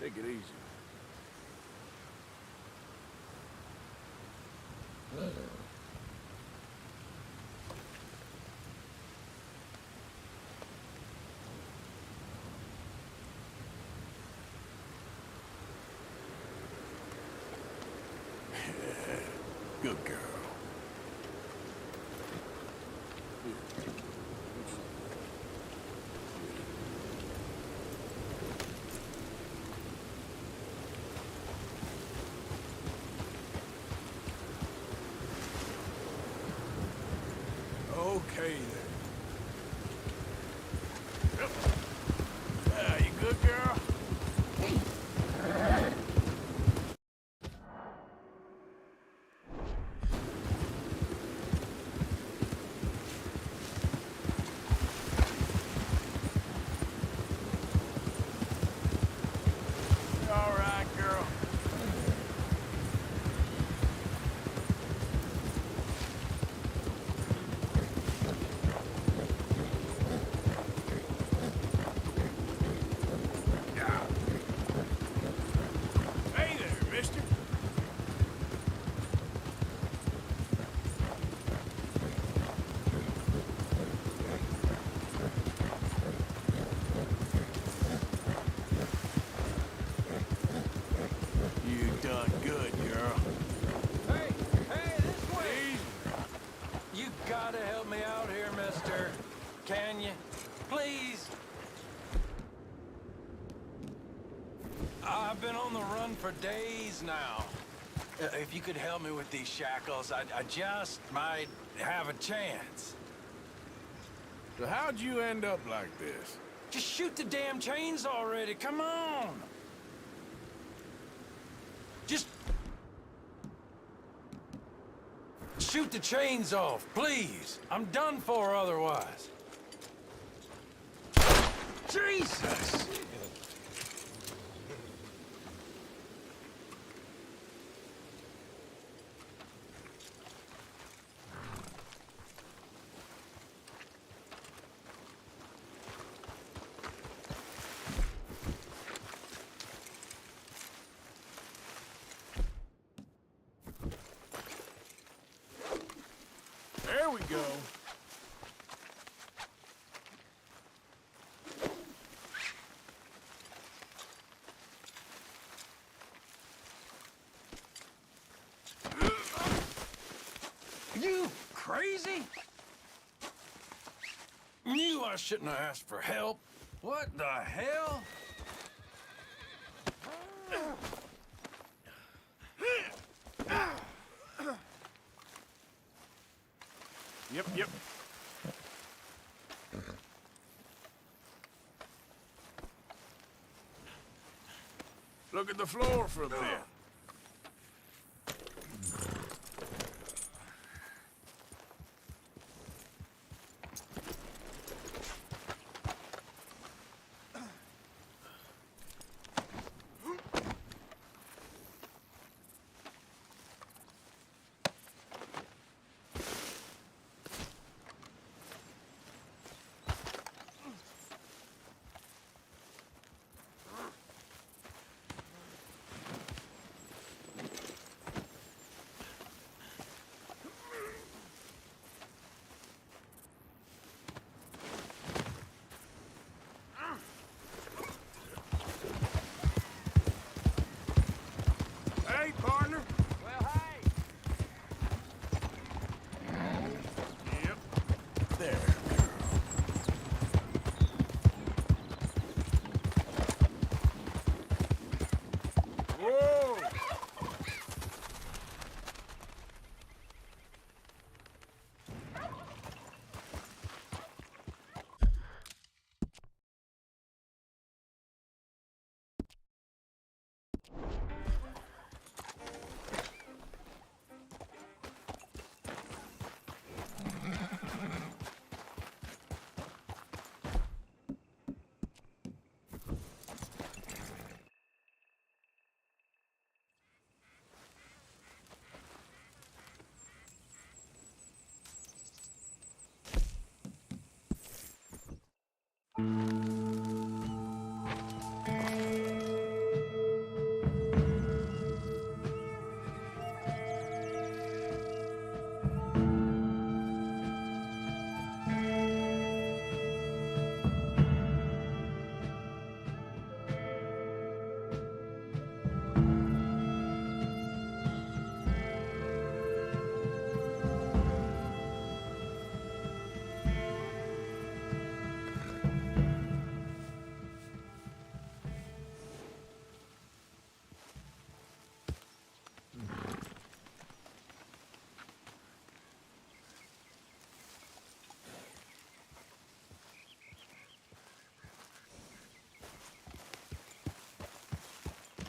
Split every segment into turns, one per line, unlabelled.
Take it easy. Good girl. Okay then. Yep. You good, girl? All right, girl. Hey there, mister. You done good, girl.
Hey, this way!
Easy.
You gotta help me out here, mister. Can you? Please? I've been on the run for days now. If you could help me with these shackles, I just might have a chance.
So how'd you end up like this?
Just shoot the damn chains already, come on! Just... shoot the chains off, please. I'm done for otherwise. Jesus!
There we go.
You crazy? Knew I shouldn't have asked for help. What the hell?
Yep. Look at the floor for a bit.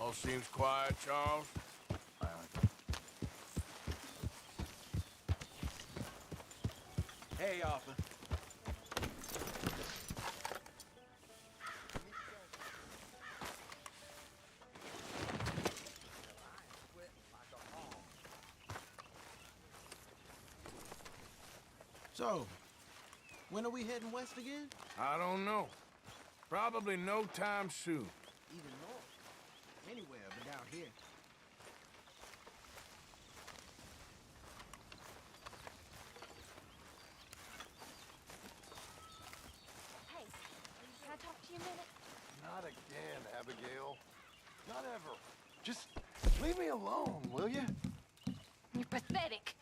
All seems quiet, Charles.
Hey, Arthur. So, when are we heading west again?
I don't know. Probably no time soon.
Even north. Anywhere but down here.
Hey, can I talk to you a minute?
Not again, Abigail. Not ever. Just leave me alone, will you?
You're pathetic.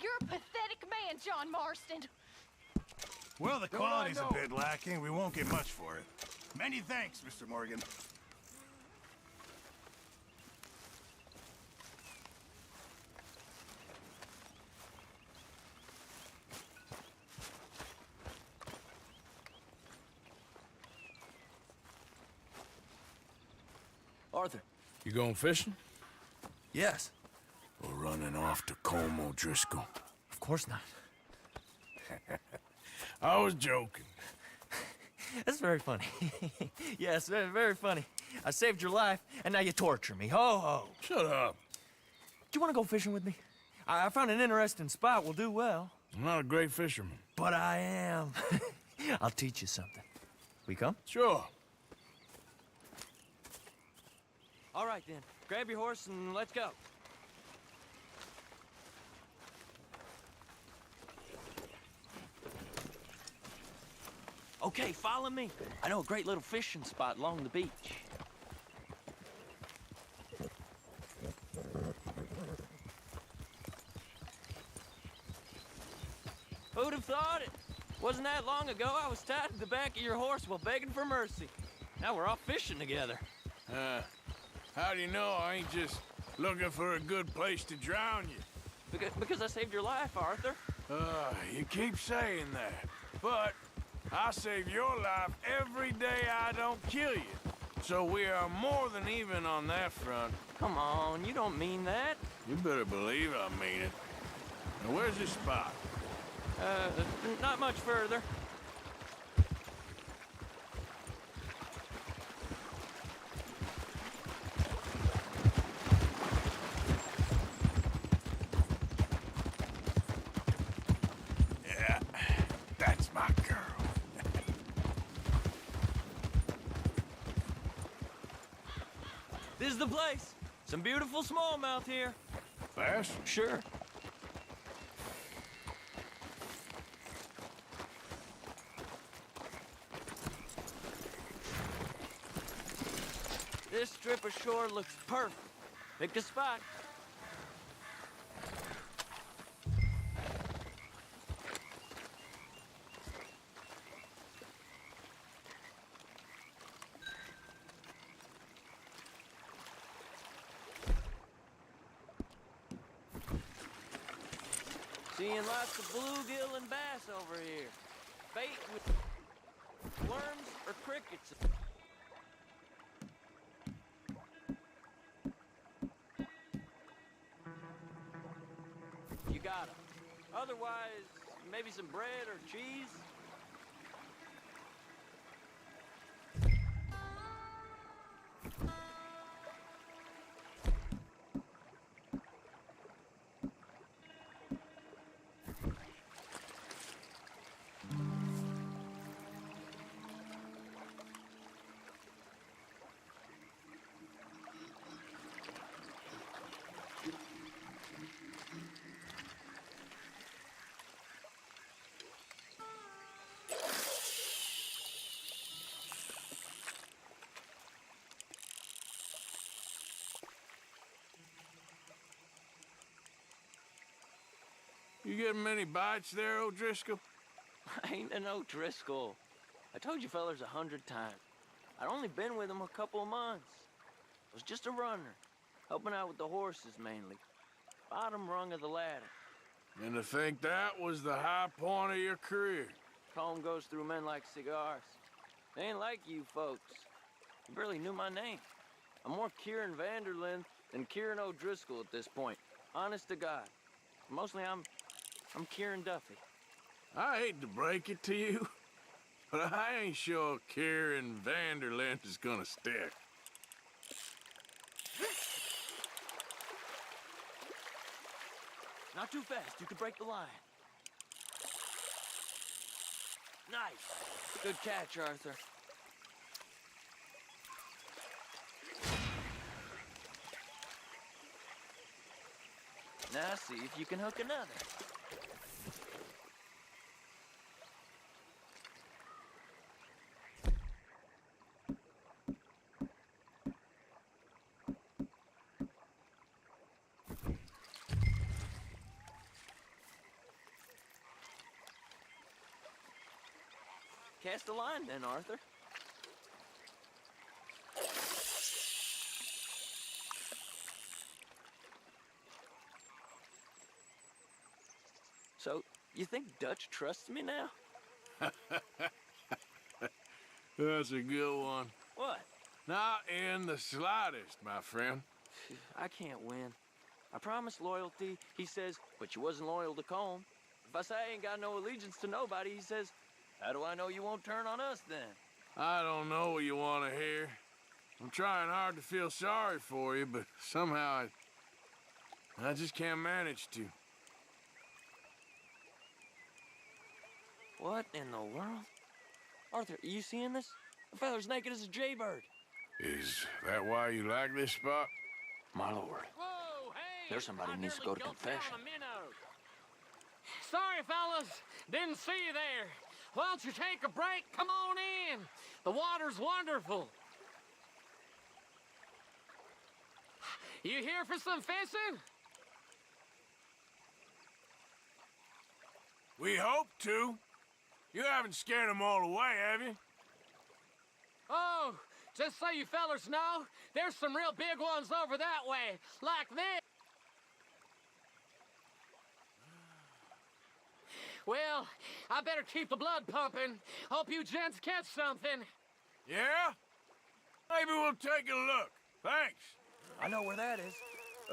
You're a pathetic man, John Marston.
Well, the
Don't I
quality's a
know?
bit lacking. We won't get much for it. Many thanks, Mr. Morgan.
Arthur.
You going fishing?
Yes.
Or running off to Colm O'Driscoll?
Of course not.
I was joking.
That's very funny. Yes, very, very funny. I saved your life, and now you torture me. Ho, ho.
Shut up.
Do you want to go fishing with me? I found an interesting spot. We'll do well.
I'm not a great fisherman.
But I am. I'll teach you something. We come?
Sure.
All right, then. Grab your horse and let's go. Okay, follow me. I know a great little fishing spot along the beach. Who'd have thought it? Wasn't that long ago I was tied to the back of your horse while begging for mercy. Now we're off fishing together.
How do you know I ain't just looking for a good place to drown you?
Because I saved your life, Arthur.
You keep saying that. But I save your life every day I don't kill you. So we are more than even on that front.
Come on, you don't mean that.
You better believe I mean it. Now, where's this spot?
Not much further.
Yeah, that's my girl.
This is the place. Some beautiful smallmouth here.
Bass?
Sure. This strip of shore looks perfect. Pick a spot. Seeing lots of bluegill and bass over here. Bait with worms or crickets. You got 'em. Otherwise, maybe some bread or cheese.
You getting many bites there, O'Driscoll?
I ain't an O'Driscoll. I told you fellers 100 times. I'd only been with him a couple of months. I was just a runner, helping out with the horses mainly. Bottom rung of the ladder.
And to think that was the high point of your career.
Home goes through men like cigars. They ain't like you folks. You barely knew my name. I'm more Kieran Vanderlyn than Kieran O'Driscoll at this point. Honest to God. Mostly I'm Kieran Duffy.
I hate to break it to you, but I ain't sure Kieran Vanderlyn is gonna stick.
Not too fast, you could break the line. Nice. Good catch, Arthur. Now see if you can hook another. Cast a line then, Arthur. So, you think Dutch trusts me now?
That's a good one.
What?
Not in the slightest, my friend.
I can't win. I promised loyalty, he says, but you wasn't loyal to Colm. If I say I ain't got no allegiance to nobody, he says, how do I know you won't turn on us then?
I don't know what you want to hear. I'm trying hard to feel sorry for you, but somehow I just can't manage to.
What in the world? Arthur, are you seeing this? The fella's naked as a jaybird.
Is that why you like this spot?
My lord.
Whoa, hey!
There's somebody who needs to go to confession.
Sorry, fellas. Didn't see you there. Why don't you take a break? Come on in. The water's wonderful. You here for some fishing?
We hope to. You haven't scared them all away, have you?
Oh, just so you fellas know, there's some real big ones over that way, like this. Well, I better keep the blood pumping. Hope you gents catch something.
Yeah? Maybe we'll take a look. Thanks.
I know where that is.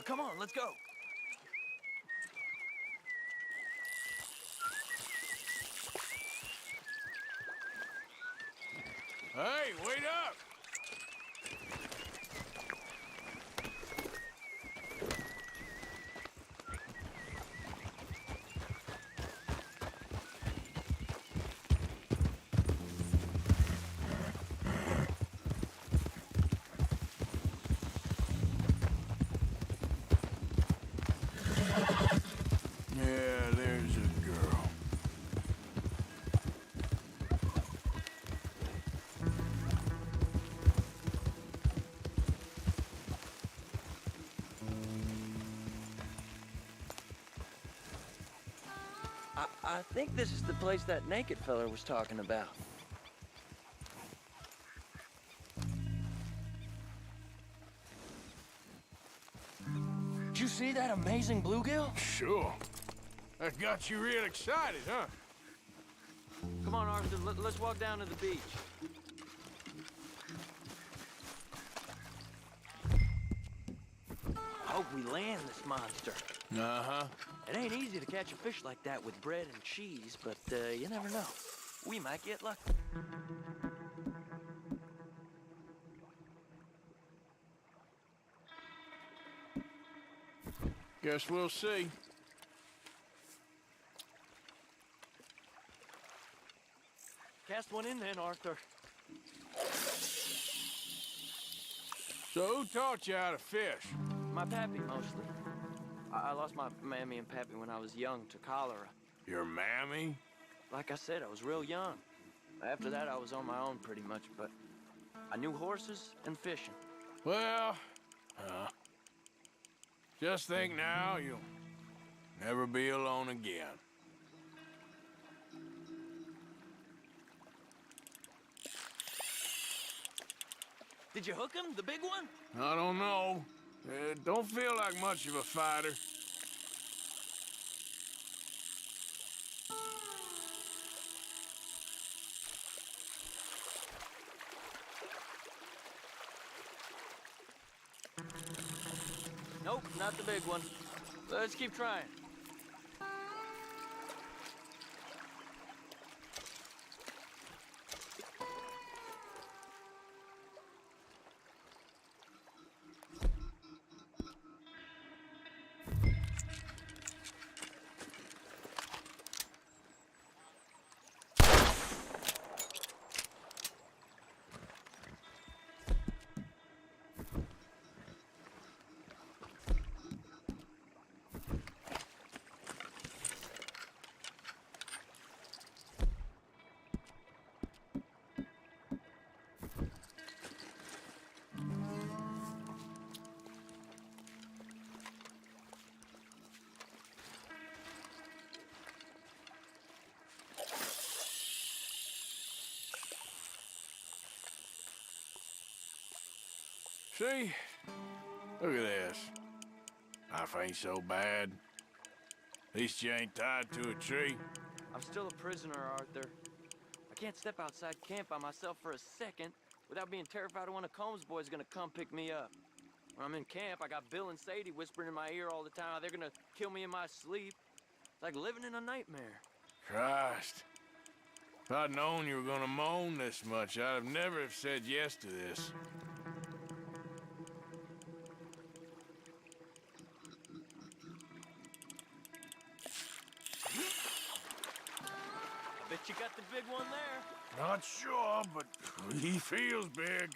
Come on, let's go.
Hey, wait up! Yeah, there's a girl.
I think this is the place that naked fella was talking about. Did you see that amazing bluegill?
Sure. That got you real excited, huh?
Come on, Arthur, let's walk down to the beach. I hope we land this monster.
Uh-huh.
It ain't easy to catch a fish like that with bread and cheese, but you never know. We might get lucky.
Guess we'll see.
Cast one in then, Arthur.
So who taught you how to fish?
My pappy, mostly. I lost my mammy and pappy when I was young to cholera.
Your mammy?
Like I said, I was real young. After that, I was on my own pretty much, but I knew horses and fishing.
Well, just think now you'll never be alone again.
Did you hook him, the big one?
I don't know. Don't feel like much of a fighter.
Nope, not the big one. Let's keep trying.
See? Look at this. Life ain't so bad. At least you ain't tied to a tree.
I'm still a prisoner, Arthur. I can't step outside camp by myself for a second without being terrified of one of Combs' boys gonna come pick me up. When I'm in camp, I got Bill and Sadie whispering in my ear all the time how they're gonna kill me in my sleep. It's like living in a nightmare.
Christ. If I'd known you were gonna moan this much, I'd have never have said yes to this.
I bet you got the big one there.
Not sure, but he feels big.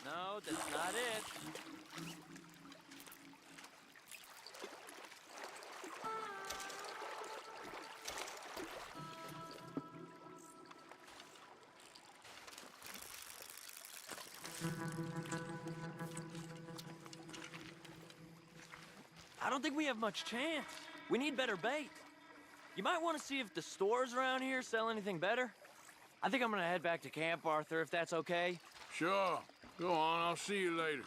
No, that's not it. I don't think we have much chance. We need better bait. You might want to see if the stores around here sell anything better. I think I'm gonna head back to camp, Arthur, if that's okay.
Sure. Go on, I'll see you later.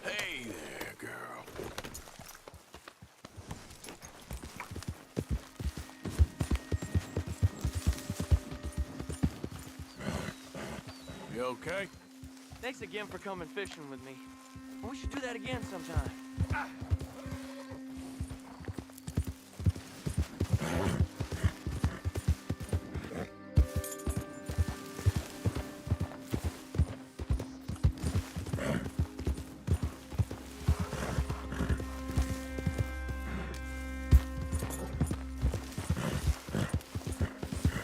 Hey there, girl. You okay?
Thanks again for coming fishing with me. We should do that again sometime.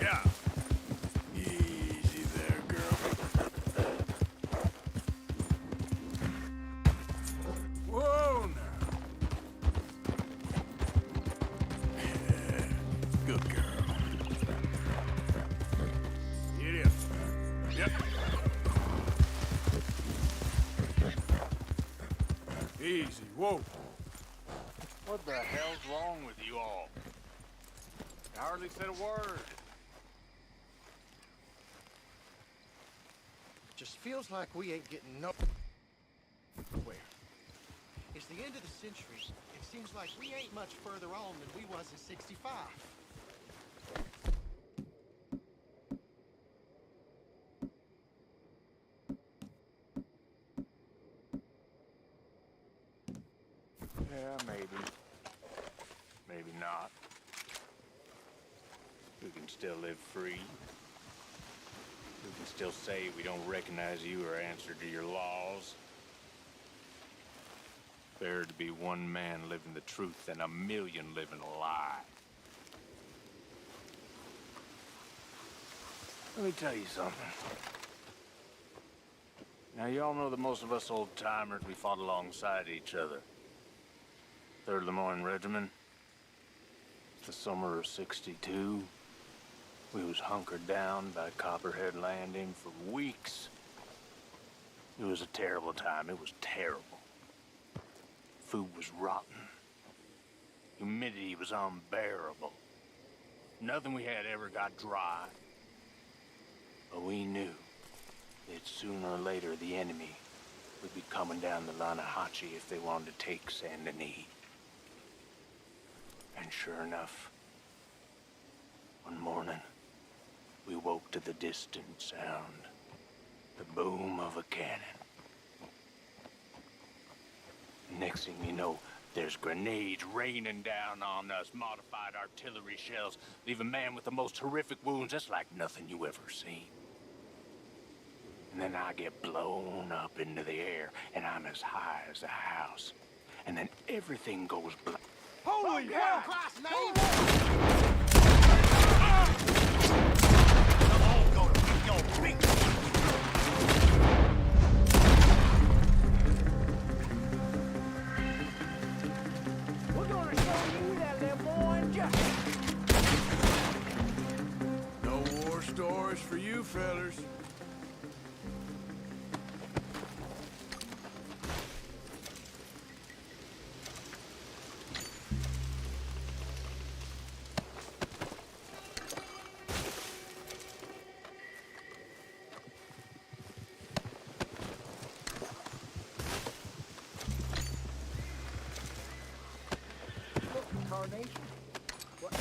Yeah. Easy there, girl. Whoa, now. Good girl. Get in. Yep. Easy. Whoa. What the hell's wrong with you all? I hardly said a word.
Just feels like we ain't getting nowhere. It's the end of the century. It seems like we ain't much further on than we was in '65.
maybe. Maybe not. We can still live free. We can still say we don't recognize you or answer to your laws. Better to be one man living the truth than a million living a lie. Let me tell you something. Now, y'all know that most of us old-timers, we fought alongside each other. 3rd Lemoyne Regiment. The summer of '62. We was hunkered down by Copperhead Landing for weeks. It was a terrible time. It was terrible. Food was rotten. Humidity was unbearable. Nothing we had ever got dry. But we knew that sooner or later the enemy would be coming down the Lanahachi if they wanted to take Saint Denis. And sure enough, one morning, we woke to the distant sound, the boom of a cannon. Next thing you know, there's grenades raining down on us, modified artillery shells, leave a man with the most horrific wounds. That's like nothing you ever seen. And then I get blown up into the air, and I'm as high as a house. And then everything goes black.
Holy hell, Christ's name!
They'll all go to your feet.
We're gonna show you that Lemoyne justice.
No war stories for you fellers.
Carnation? What?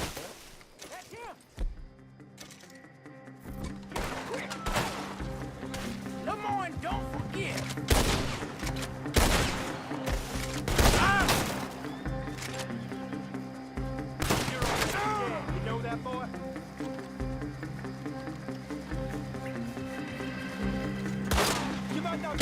That's him! Lemoyne, don't forget!
Yeah, you know that boy? You might not.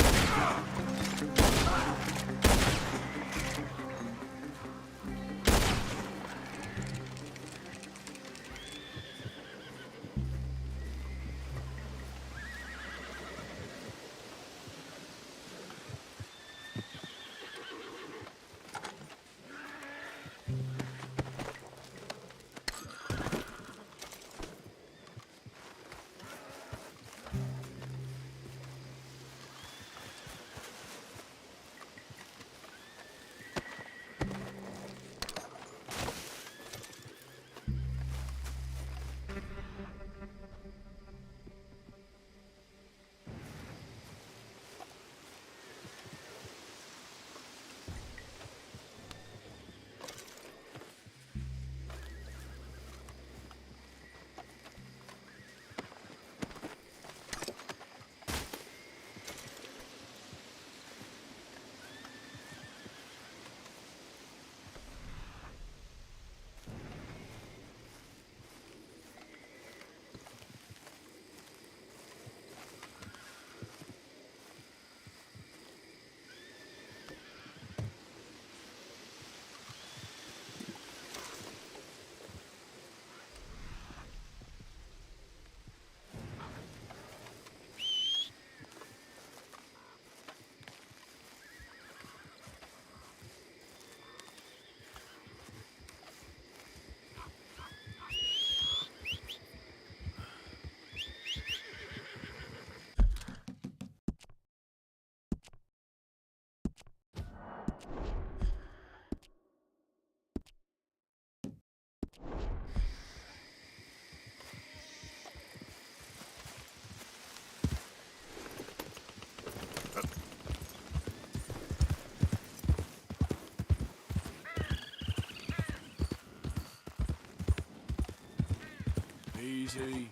Easy.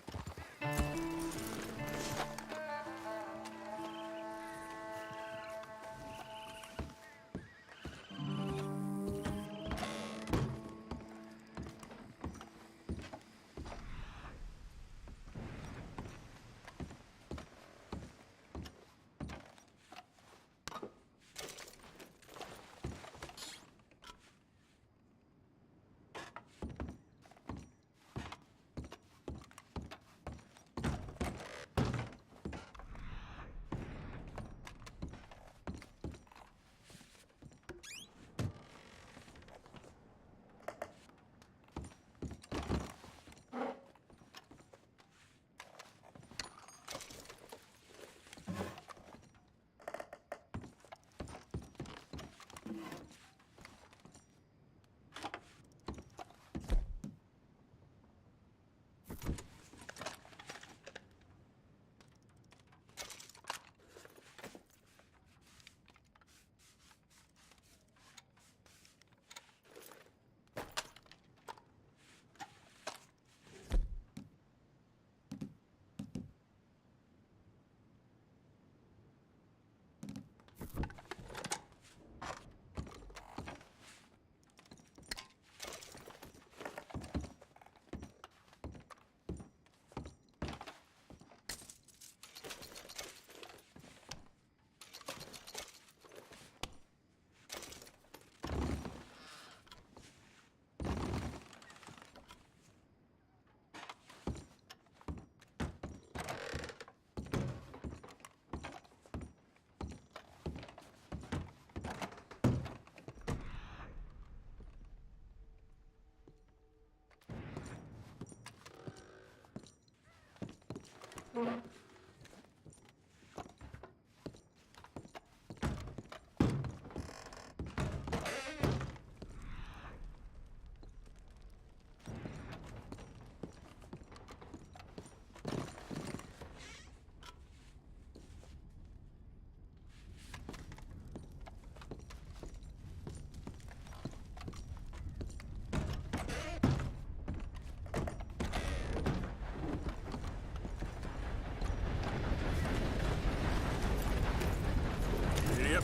Yep.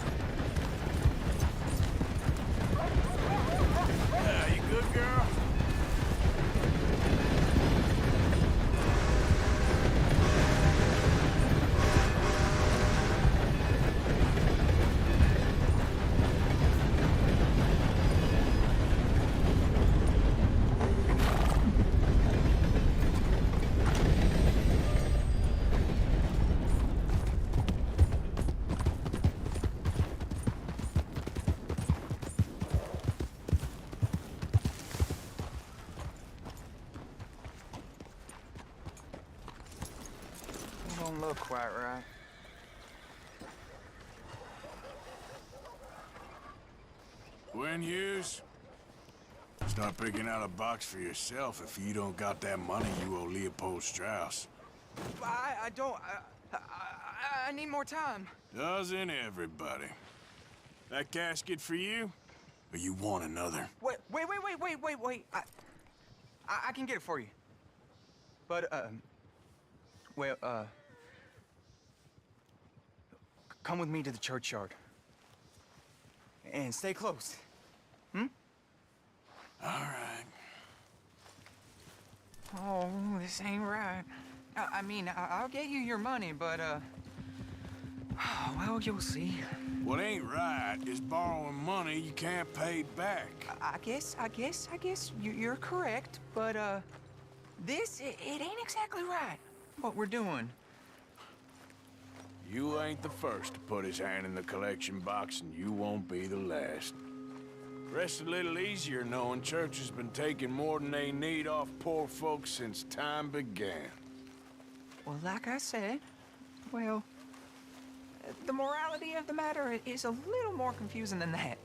Yeah, you good, girl?
Don't look quite right.
Gwen Hughes, start picking out a box for yourself if you don't got that money you owe Leopold Strauss.
I don't. I need more time.
Doesn't everybody? That casket for you? Or you want another?
Wait. I can get it for you. But, well, come with me to the churchyard. And stay close. Hmm?
All right.
Oh, this ain't right. I mean, I'll get you your money, but, well, you'll see.
What ain't right is borrowing money you can't pay back.
I guess you're correct, but, it ain't exactly right, what we're doing.
You ain't the first to put his hand in the collection box, and you won't be the last. Rest a little easier knowing church has been taking more than they need off poor folks since time began.
Well, like I said, well, the morality of the matter is a little more confusing than that.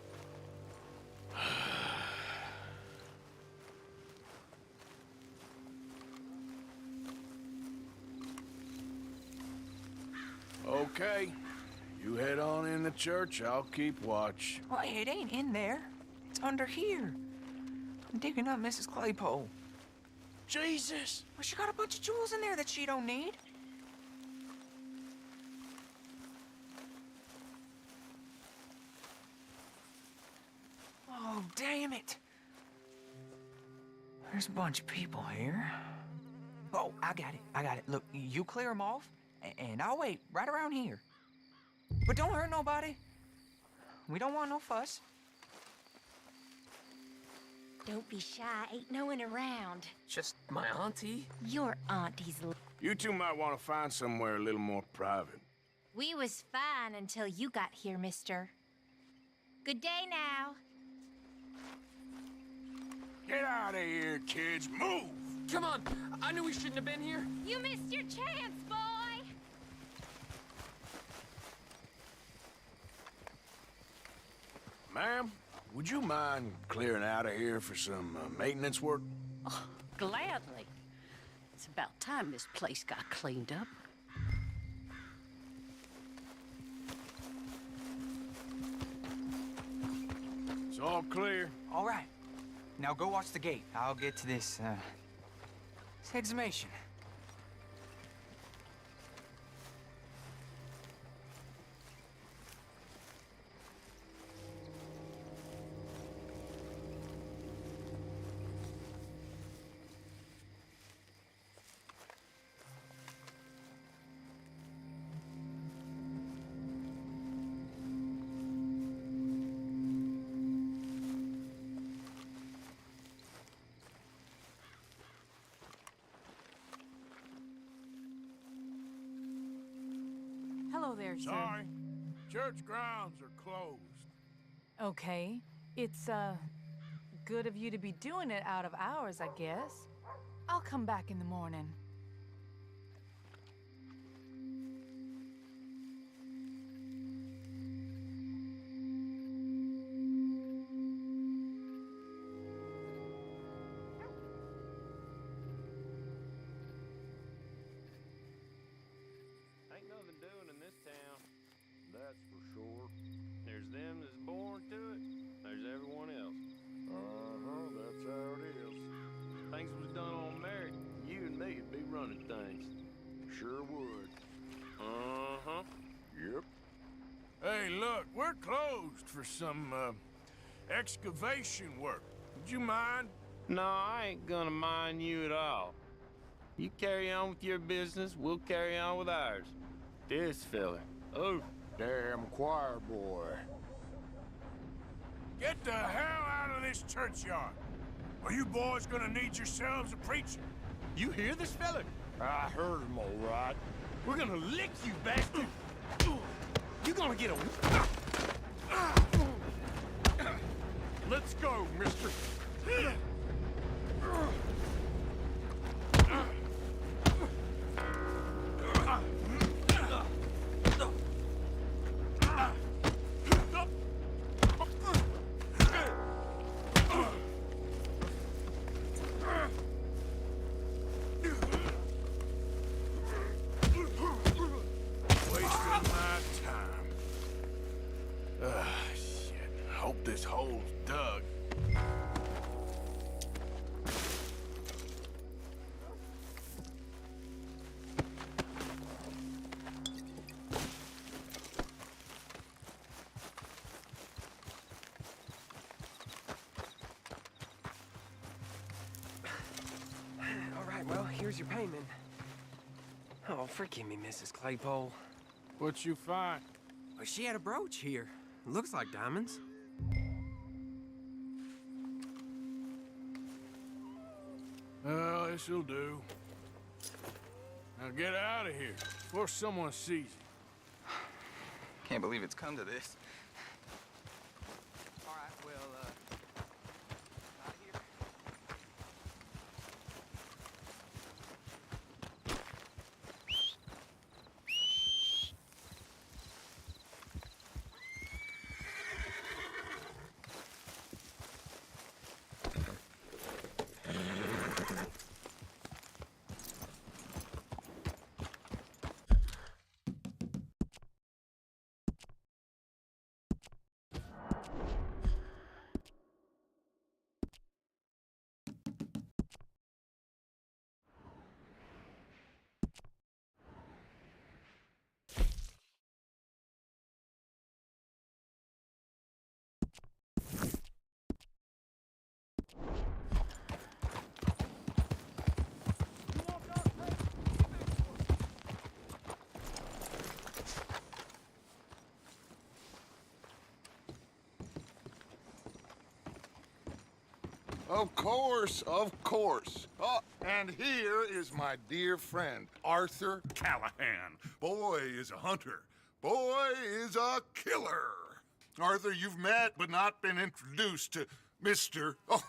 Okay, you head on in the church, I'll keep watch.
Well, it ain't in there. It's under here. I'm digging up Mrs. Claypole.
Jesus!
Well, she got a bunch of jewels in there that she don't need. Oh, damn it. There's a bunch of people here. Oh, I got it. Look, you clear them off, and I'll wait right around here. But don't hurt nobody. We don't want no fuss.
Don't be shy, ain't no one around.
Just my auntie.
Your auntie's
You two might want to find somewhere a little more private.
We was fine until you got here, mister. Good day now.
Get out of here, kids. Move!
Come on, I knew we shouldn't have been here.
You missed your chance, boy!
Ma'am, would you mind clearing out of here for some maintenance work?
Oh, gladly. It's about time this place got cleaned up.
It's all clear.
All right. Now go watch the gate. I'll get to this exhumation.
Hello there, sir.
Sorry. Church grounds are closed.
Okay. It's, good of you to be doing it out of hours, I guess. I'll come back in the morning.
Hey, look, we're closed for some, excavation work. Would you mind?
No, I ain't gonna mind you at all. You carry on with your business, we'll carry on with ours. This fella. Oh,
Damn choir boy.
Get the hell out of this churchyard. Are you boys gonna need yourselves a preacher?
you hear this fella?
I heard him all right.
We're gonna lick you, bastard! You're gonna get a...
Let's go, mister.
This hole's dug.
All right, well, here's your payment. Oh, forgive me, Mrs. Claypole.
What you find?
Well, she had a brooch here. Looks like diamonds.
Well, this'll do. Now get out of here before someone sees you.
Can't believe it's come to this. All right, well, out of here.
Of course, of course. Oh, and here is my dear friend, Arthur
Callahan. Boy is a hunter. Boy is a killer. Arthur, you've met but not been introduced to Mr. Oh,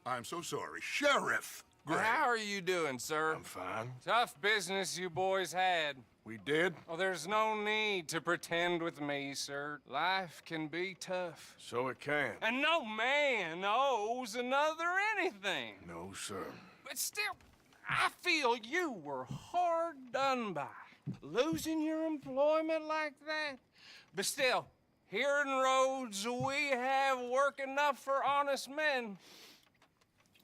I'm so sorry, Sheriff Gray.
How are you doing, sir?
I'm fine.
Tough business you boys had.
We did?
Oh, there's no need to pretend with me, sir. Life can be tough.
So it can.
And no man owes another anything.
No, sir.
But still, I feel you were hard done by. Losing your employment like that. But still, here in Rhodes, we have work enough for honest men.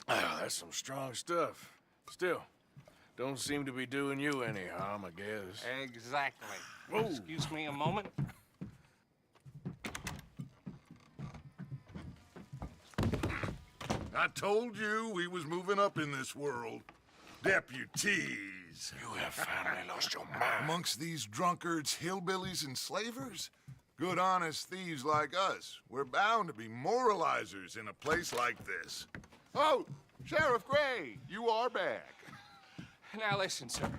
Ah, that's some strong stuff. Still, don't seem to be doing you any harm, I guess.
Exactly.
Whoa.
Excuse me a moment.
I told you we was moving up in this world. Deputies.
You have finally lost your mind.
Amongst these drunkards, hillbillies, and slavers? Good honest thieves like us. We're bound to be moralizers in a place like this.
Oh, Sheriff Gray, you are back.
Now listen, sir.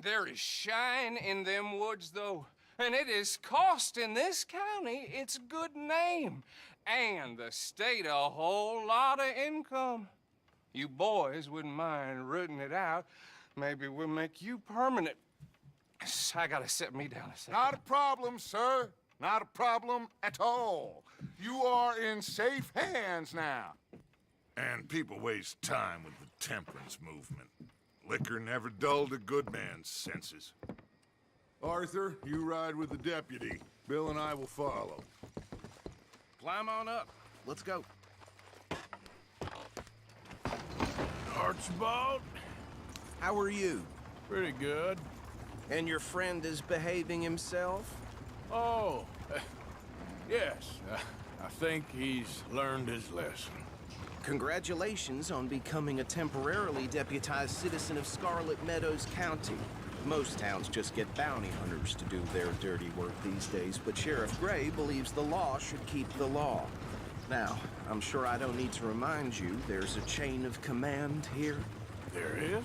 There is shine in them woods, though, and it is costing this county its good name and the state a whole lot of income. You boys wouldn't mind rooting it out. Maybe we'll make you permanent. I gotta sit me down a second.
Not a problem, sir. Not a problem at all. You are in safe hands now.
And people waste time with the temperance movement. Liquor never dulled a good man's senses. Arthur, you ride with the deputy. Bill and I will follow.
Climb on up. Let's go.
Archibald?
How are you?
Pretty good.
And your friend is behaving himself?
Oh, yes. I think he's learned his lesson.
Congratulations on becoming a temporarily deputized citizen of Scarlet Meadows County. Most towns just get bounty hunters to do their dirty work these days, but Sheriff Gray believes the law should keep the law. Now, I'm sure I don't need to remind you there's a chain of command here.
There is?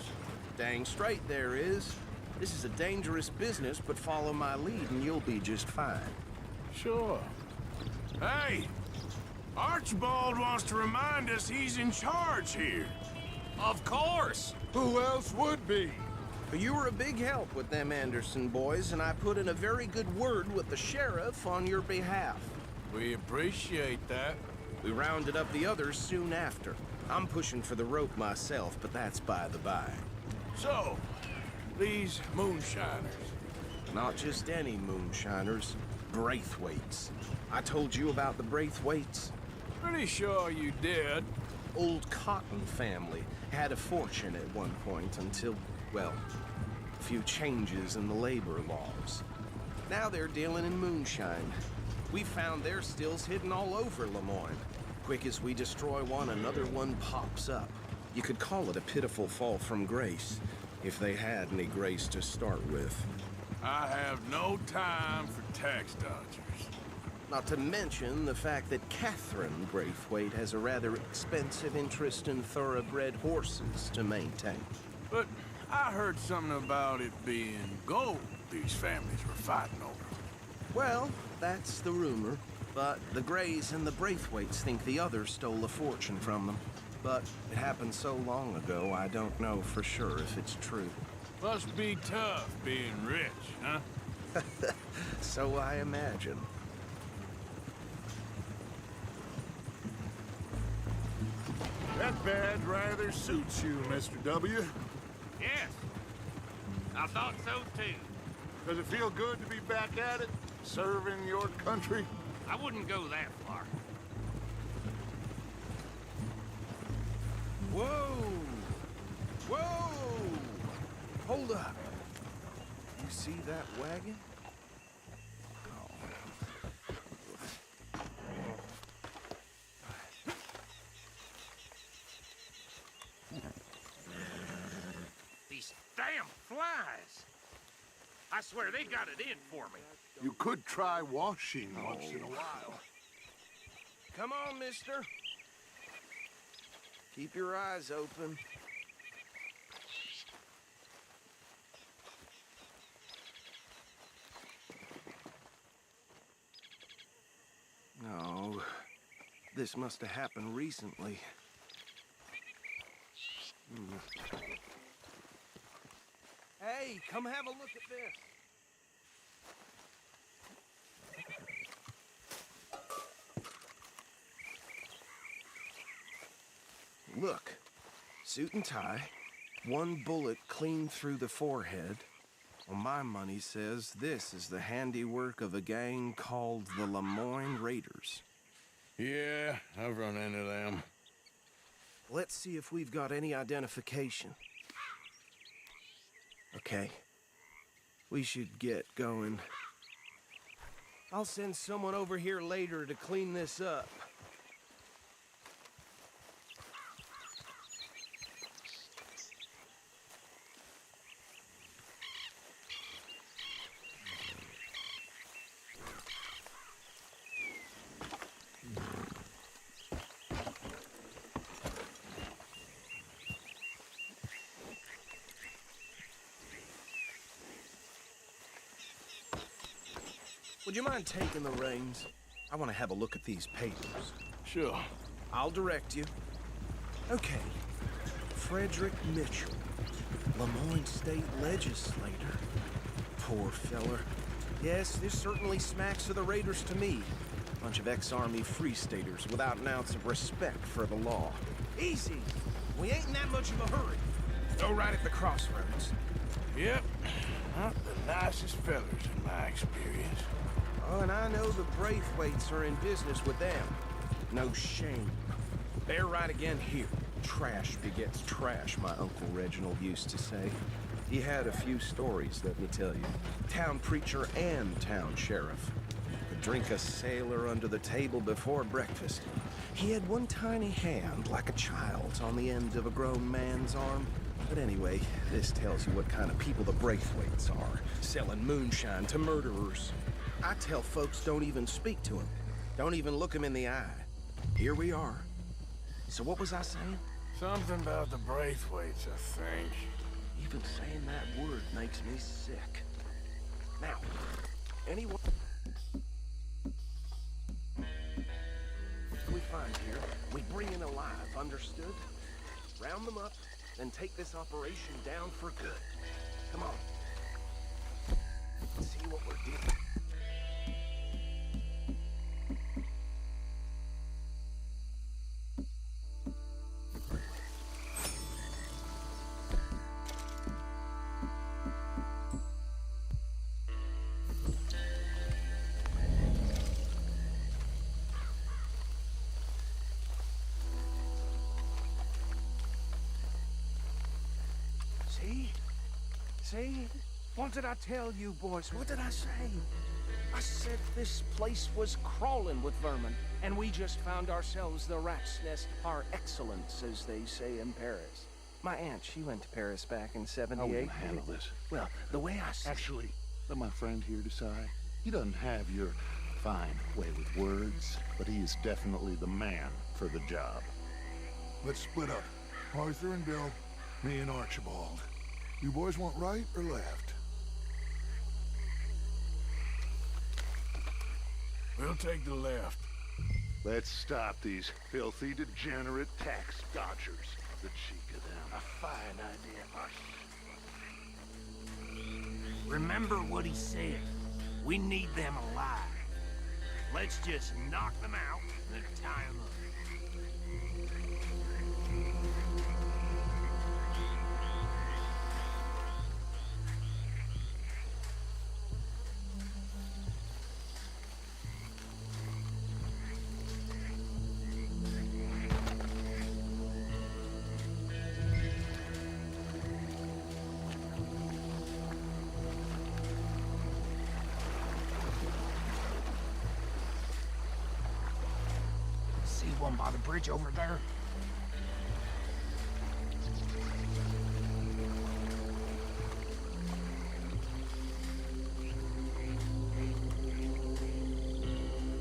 Dang straight there is. This is a dangerous business, but follow my lead and you'll be just fine.
Sure. Hey! Archibald wants to remind us he's in charge here.
Of course!
Who else would be?
You were a big help with them Anderson boys, and I put in a very good word with the sheriff on your behalf.
We appreciate that.
We rounded up the others soon after. I'm pushing for the rope myself, but that's by the by.
So, these moonshiners.
Not just any moonshiners, Braithwaites. I told you about the Braithwaites?
Pretty sure you did.
Old Cotton family had a fortune at one point until, well, a few changes in the labor laws. Now they're dealing in moonshine. We found their stills hidden all over Lemoyne. Quick as we destroy one, another one pops up. You could call it a pitiful fall from grace, if they had any grace to start with.
I have no time for tax dodgers.
Not to mention the fact that Catherine Braithwaite has a rather expensive interest in thoroughbred horses to maintain.
But I heard something about it being gold these families were fighting over.
Well, that's the rumor. But the Grays and the Braithwaites think the others stole a fortune from them. But it happened so long ago, I don't know for sure if it's true.
Must be tough being rich, huh?
So I imagine.
That badge rather suits you, Mr. W.
Yes. I thought so, too.
Does it feel good to be back at it, serving your country?
I wouldn't go that far.
Whoa! Whoa! Hold up. You see that wagon?
These damn flies. I swear they got it in for me.
You could try washing once in a while.
Come on, mister. Keep your eyes open. No, this must have happened recently. Hey, come have a look at this. Look, suit and tie, one bullet clean through the forehead. Well, my money says this is the handiwork of a gang called the Lemoyne Raiders.
Yeah, I've run into them.
Let's see if we've got any identification. Okay, we should get going. I'll send someone over here later to clean this up. Would you mind taking the reins? I want to have a look at these papers.
Sure.
I'll direct you. Okay. Frederick Mitchell, Lemoyne State Legislator. Poor feller. Yes, this certainly smacks of the Raiders to me. Bunch of ex-Army Free Staters without an ounce of respect for the law. Easy. We ain't in that much of a hurry. Go right at the crossroads.
Yep. Not the nicest fellers in my experience.
Oh, and I know the Braithwaites are in business with them. No shame. They're right again here. Trash begets trash, my Uncle Reginald used to say. He had a few stories, let me tell you. Town preacher and town sheriff. Could drink a sailor under the table before breakfast. He had one tiny hand, like a child's, on the end of a grown man's arm. But anyway, this tells you what kind of people the Braithwaites are, selling moonshine to murderers. I tell folks don't even speak to him. Don't even look him in the eye. Here we are. So what was I saying?
Something about the Braithwaites, I think.
Even saying that word makes me sick. Now, anyone we find here, we bring in alive, understood? Round them up, then take this operation down for good. Come on. Let's see what we're doing. See? What did I tell you, boys? What did I say? I said this place was crawling with vermin, and we just found ourselves the rat's nest par excellence, as they say in Paris. My aunt, she went to Paris back in '78.
How will you handle this?
Well, the way I see
Actually, let my friend here decide. He doesn't have your fine way with words, but he is definitely the man for the job.
Let's split up. Arthur and Bill, me and Archibald. You boys want right or left?
We'll take the left.
Let's stop these filthy, degenerate tax dodgers. The cheek of them.
A fine idea, Arch. Remember what he said. We need them alive. Let's just knock them out and tie them up. See one by the bridge over there?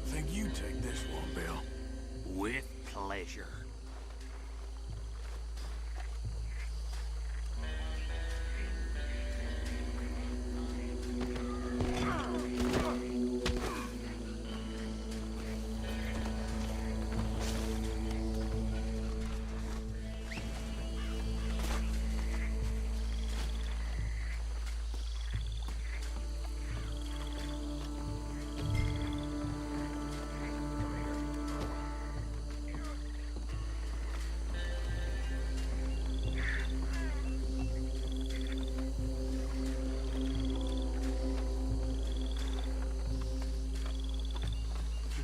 Think you take this one, Bill.
With pleasure.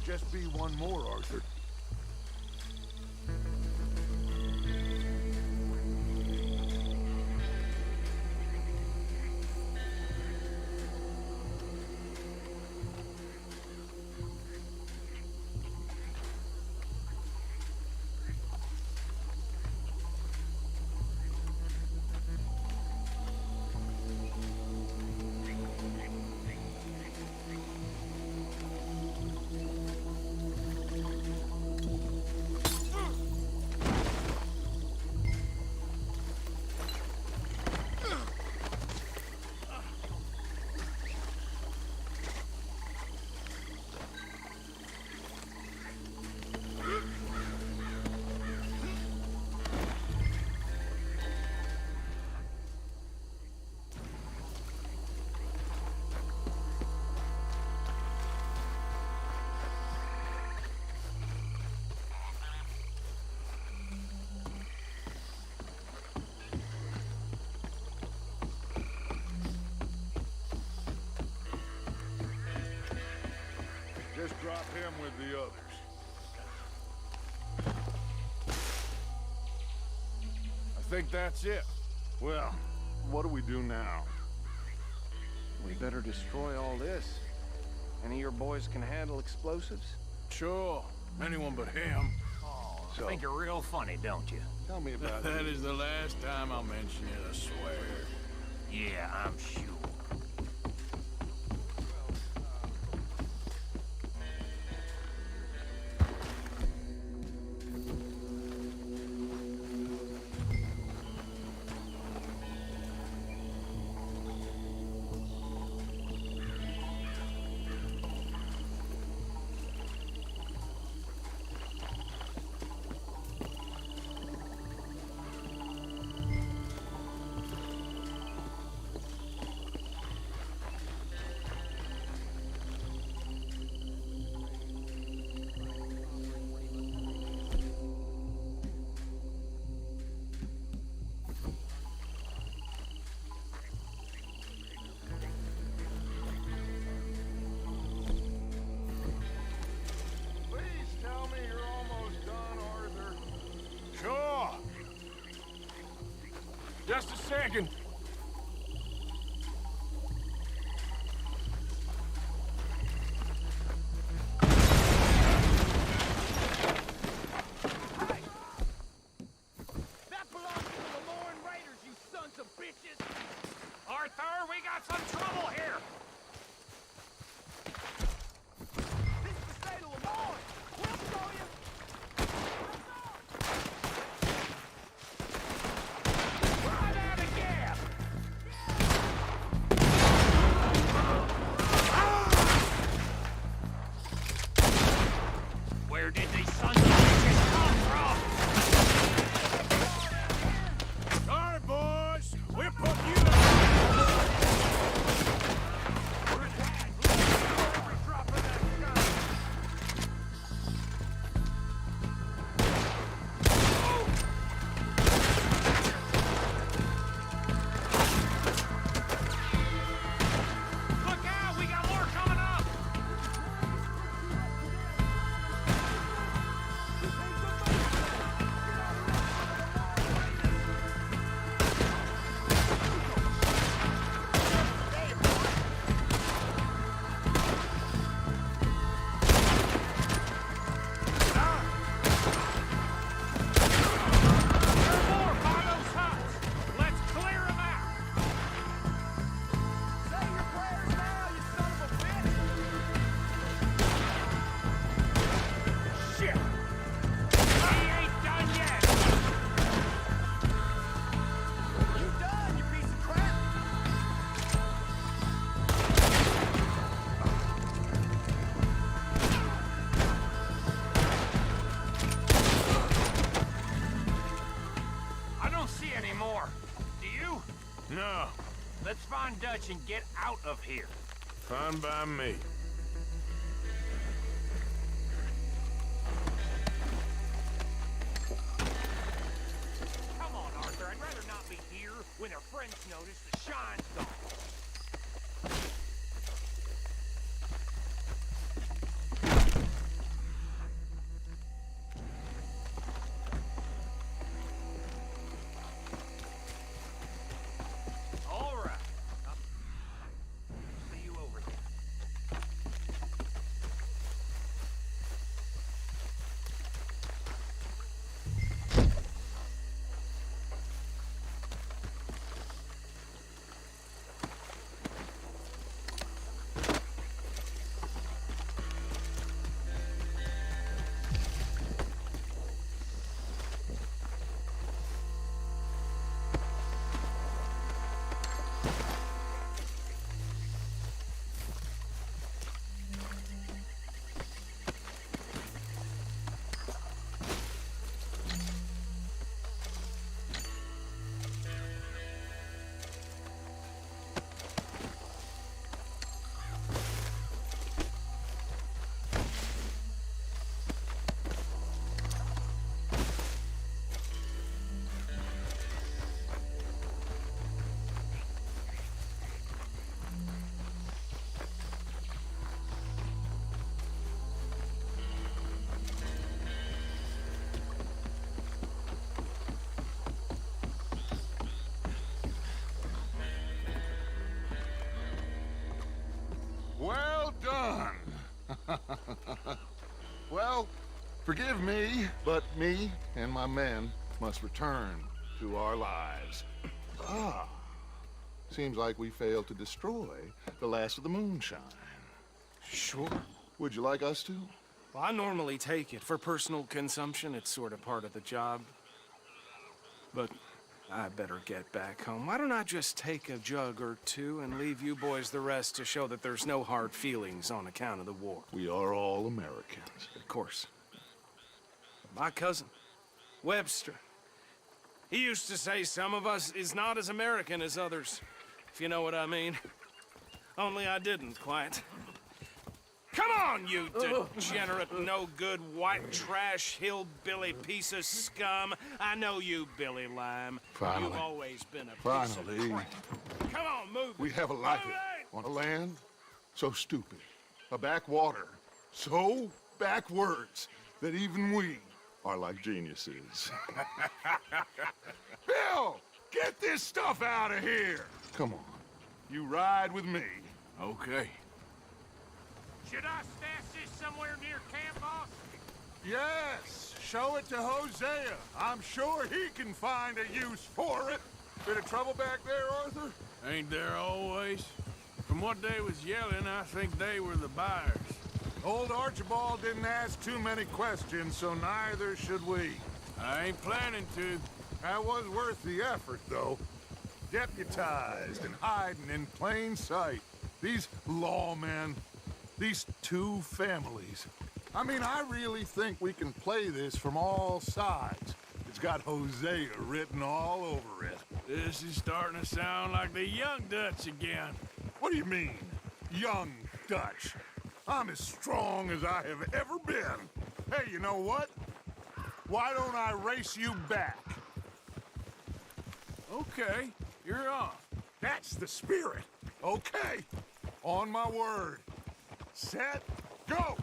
Just be one more, Arthur. Just drop him with the others.
I think that's it.
Well, what do we do now?
We better destroy all this. Any of your boys can handle explosives?
Sure. Anyone but him.
So, think you're real funny, don't you?
Tell me about
That is the last time I'll mention it, I swear.
Yeah, I'm sure.
Sure. Just a second.
That belongs to the Lauren Raiders, you sons of bitches! Arthur, we got some trouble here! This is the state of Lamorne! We'll show you! Run out of gas! Where did these sons of bitches come from?
Sorry, boys. We're putting you
Look out! We got more coming up! I don't see any more. Do you?
No.
Let's find Dutch and get out of here.
Fine by me.
Come on, Arthur. I'd rather not be here when our friends notice the shine's gone. All right. See you over there.
Forgive me, but me and my men must return to our lives. Ah. Seems like we failed to destroy the last of the moonshine.
Sure.
Would you like us to?
Well, I normally take it. For personal consumption, it's sort of part of the job. But I better get back home. Why don't I just take a jug or two and leave you boys the rest to show that there's no hard feelings on account of the war?
We are all Americans.
Of course. My cousin, Webster, he used to say some of us is not as American as others, if you know what I mean. Only I didn't quite. Come on, you degenerate, no-good, white trash, hillbilly piece of scum. I know you, Billy Lime.
Finally.
You've always been a piece of
Finally.
crap. Come on, move.
We have a life on a land so stupid, a backwater so backwards that even we are like geniuses. Bill, get this stuff out of here. Come on, you ride with me.
Okay.
Should I stash this somewhere near camp, boss?
Yes, show it to Hosea. I'm sure he can find a use for it. Bit of trouble back there, Arthur?
Ain't there always? From what they was yelling, I think they were the buyers.
Old Archibald didn't ask too many questions, so neither should we.
I ain't planning to.
That was worth the effort, though. Deputized and hiding in plain sight. These lawmen, these two families. I mean, I really think we can play this from all sides. It's got Hosea written all over it.
This is starting to sound like the Young Dutch again.
What do you mean, Young Dutch? I'm as strong as I have ever been. Hey, you know what? Why don't I race you back?
Okay, you're off.
That's the spirit. Okay, on my word. Set, go!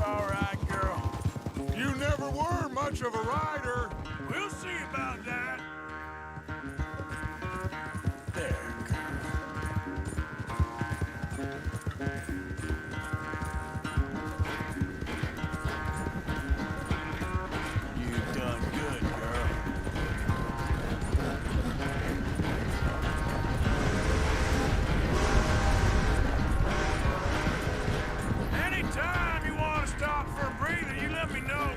All right, girl.
You never were much of a rider.
We'll see about that. There, you done good, girl. Anytime you want to stop for a breather, you let me know.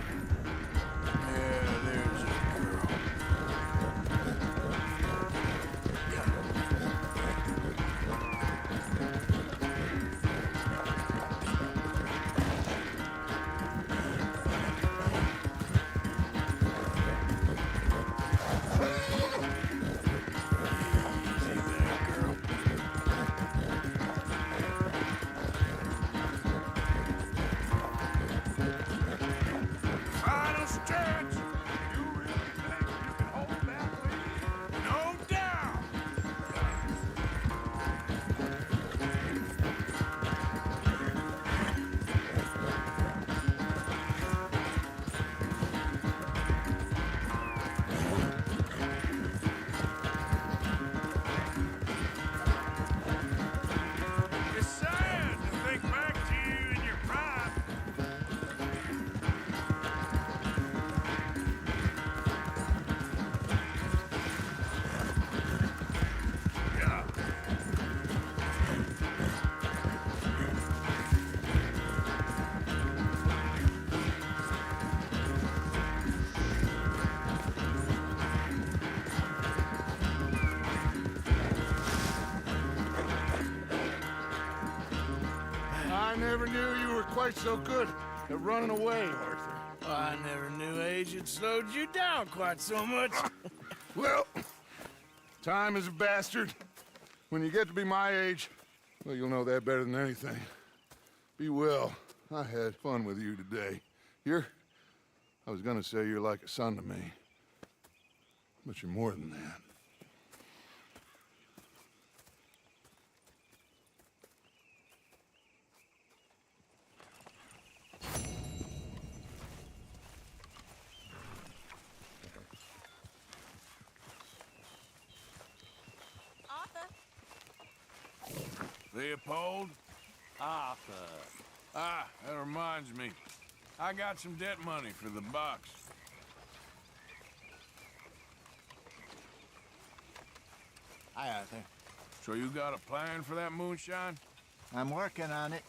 Yeah, there's a girl. Final stretch. You really think you can hold that lead? No doubt. It's sad to think back to you in your prime. Yeah.
I never knew you were quite so good at running away, Arthur.
I never knew age had slowed you down quite so much.
Well, time is a bastard. When you get to be my age, well, you'll know that better than anything. Be well. I had fun with you today. I was gonna say you're like a son to me, but you're more than that.
Leopold,
Arthur.
Ah, that reminds me. I got some debt money for the box.
Hi, Arthur.
So you got a plan for that moonshine?
I'm working on it.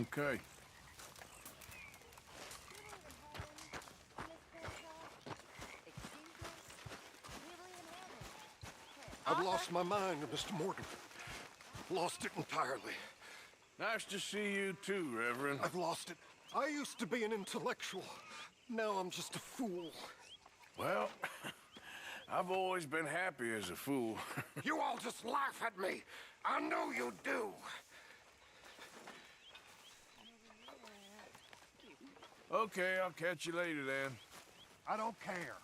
Okay.
I've lost my mind, Mr. Morgan. Lost it entirely.
Nice to see you too, Reverend.
I've lost it. I used to be an intellectual. Now I'm just a fool.
Well, I've always been happy as a fool.
You all just laugh at me. I know you do.
Okay, I'll catch you later then.
I don't care.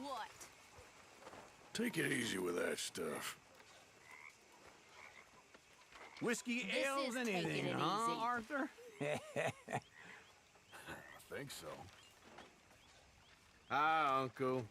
What?
Take it easy with that stuff.
Whiskey,
This
ales,
is
anything,
taking it
huh,
easy.
Arthur?
I think so. Hi, Uncle.